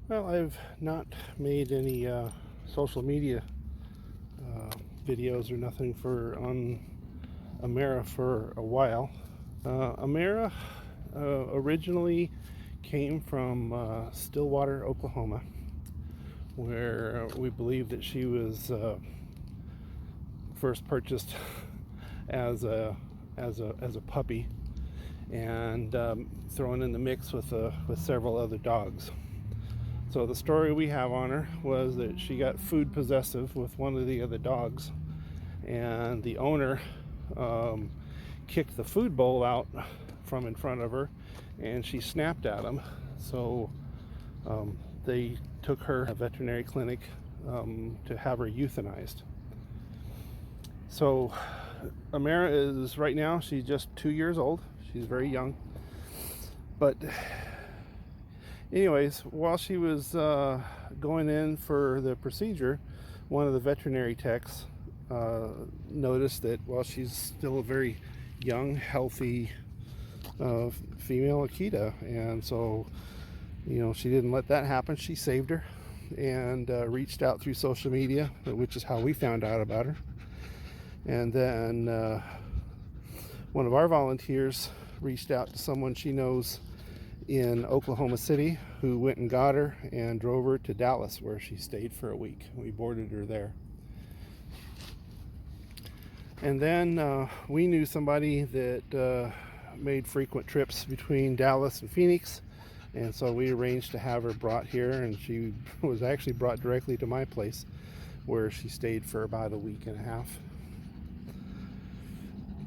Well, I've not made any social media videos or nothing for on Amara for a while. Amara originally came from Stillwater, Oklahoma, where we believe that she was first purchased as a puppy and thrown in the mix with several other dogs. So the story we have on her was that she got food possessive with one of the other dogs, and the owner um, kicked the food bowl out from in front of her, and she snapped at him. So they took her to a veterinary clinic to have her euthanized. So Amara is right now, she's just 2 years old. She's very young. But anyways, while she was going in for the procedure, one of the veterinary techs noticed that while she's still a very young, healthy female Akita, and so she didn't let that happen. She saved her and reached out through social media, which is how we found out about her. And then one of our volunteers reached out to someone she knows in Oklahoma City who went and got her and drove her to Dallas, where she stayed for a week. We boarded her there. And then we knew somebody that made frequent trips between Dallas and Phoenix, and so we arranged to have her brought here, and she was actually brought directly to my place, where she stayed for about a week and a half.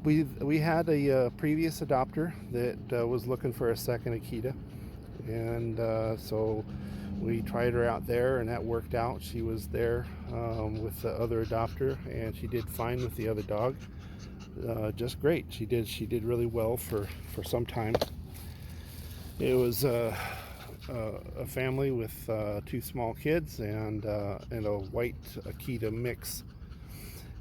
We had a previous adopter that was looking for a second Akita, and so we tried her out there, and that worked out. She was there with the other adopter, and she did fine with the other dog. Just great. She did really well for some time. It was a family with two small kids and a white Akita mix,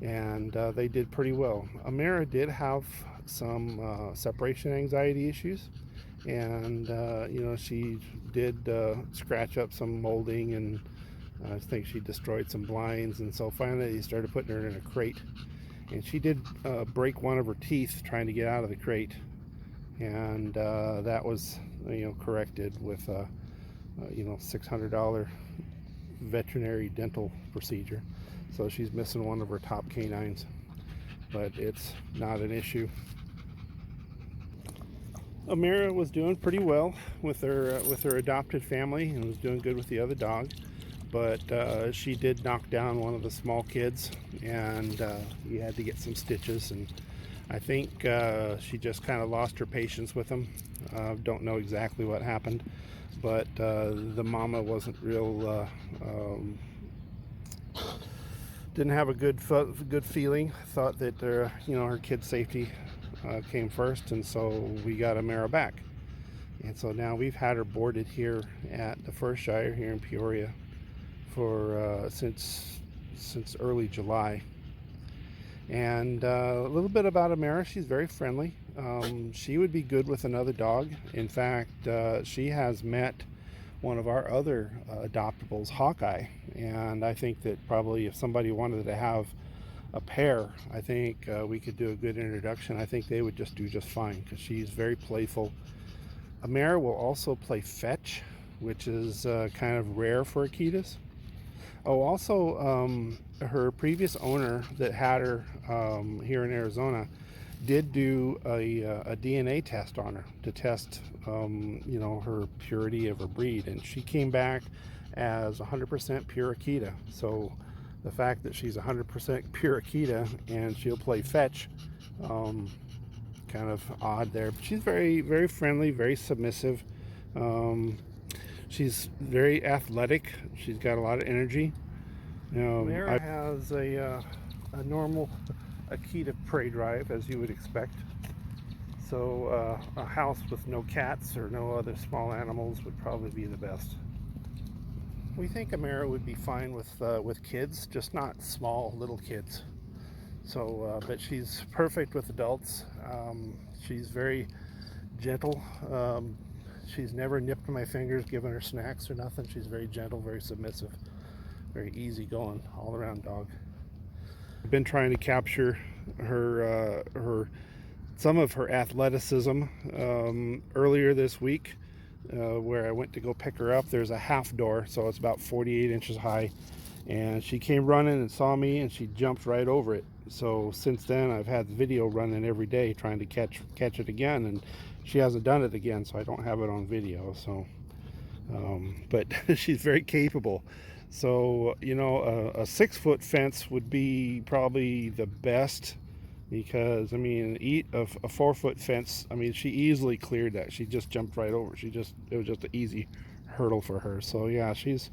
and they did pretty well. Amara did have some separation anxiety issues, and she did scratch up some molding, and I think she destroyed some blinds, and so finally they started putting her in a crate, and she did break one of her teeth trying to get out of the crate, and that was corrected with a $600 veterinary dental procedure. So she's missing one of her top canines, but it's not an issue. Amira was doing pretty well with her adopted family and was doing good with the other dog, but she did knock down one of the small kids, and he had to get some stitches, and I think she just kind of lost her patience with him. Don't know exactly what happened, but the mama wasn't real didn't have a good feeling. Thought that her kid's safety came first, and so we got Amara back. And so now we've had her boarded here at the First Shire here in Peoria for since early July. And a little bit about Amara: she's very friendly. She would be good with another dog. In fact, she has met one of our other adoptables, Hawkeye, and I think that probably if somebody wanted to have a pair, I think we could do a good introduction. I think they would just do just fine because she's very playful. Amara will also play fetch, which is kind of rare for Akitas. Oh, also, her previous owner that had her here in Arizona did do a DNA test on her to test, her purity of her breed, and she came back as 100% pure Akita. So the fact that she's 100% pure Akita and she'll play fetch, kind of odd there. But she's very, very friendly, very submissive. She's very athletic. She's got a lot of energy. Mara has a normal Akita prey drive, as you would expect. So a house with no cats or no other small animals would probably be the best. We think Amara would be fine with kids, just not small little kids. So, but she's perfect with adults. She's very gentle. She's never nipped my fingers, given her snacks or nothing. She's very gentle, very submissive, very easygoing, all-around dog. I've been trying to capture her some of her athleticism earlier this week, where I went to go pick her up. There's a half door, so it's about 48 inches high, and she came running and saw me, and she jumped right over it. So since then, I've had the video running every day trying to catch it again, and she hasn't done it again, so I don't have it on video. So but she's very capable. So a 6-foot fence would be probably the best, because I mean, a 4-foot fence, I mean, she easily cleared that. She just jumped right over. It was just an easy hurdle for her. So yeah, she's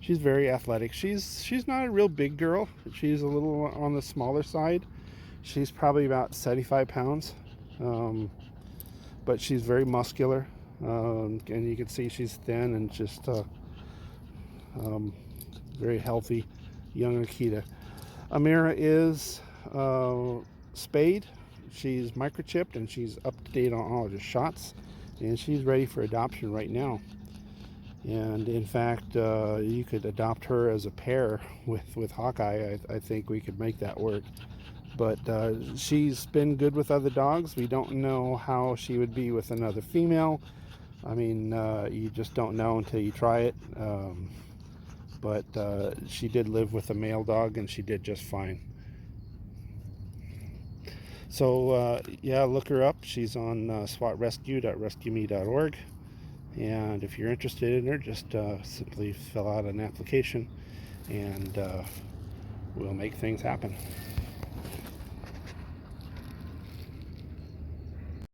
very athletic. She's not a real big girl. She's a little on the smaller side. She's probably about 75 pounds, but she's very muscular, and you can see she's thin and just very healthy young Akita. Amara is spayed. She's microchipped, and she's up to date on all of her shots, and she's ready for adoption right now. And in fact, you could adopt her as a pair with Hawkeye. I think we could make that work. But she's been good with other dogs. We don't know how she would be with another female. I mean, you just don't know until you try it. But she did live with a male dog, and she did just fine. So yeah, look her up. She's on swatrescue.rescueme.org, and if you're interested in her, just simply fill out an application, and we'll make things happen.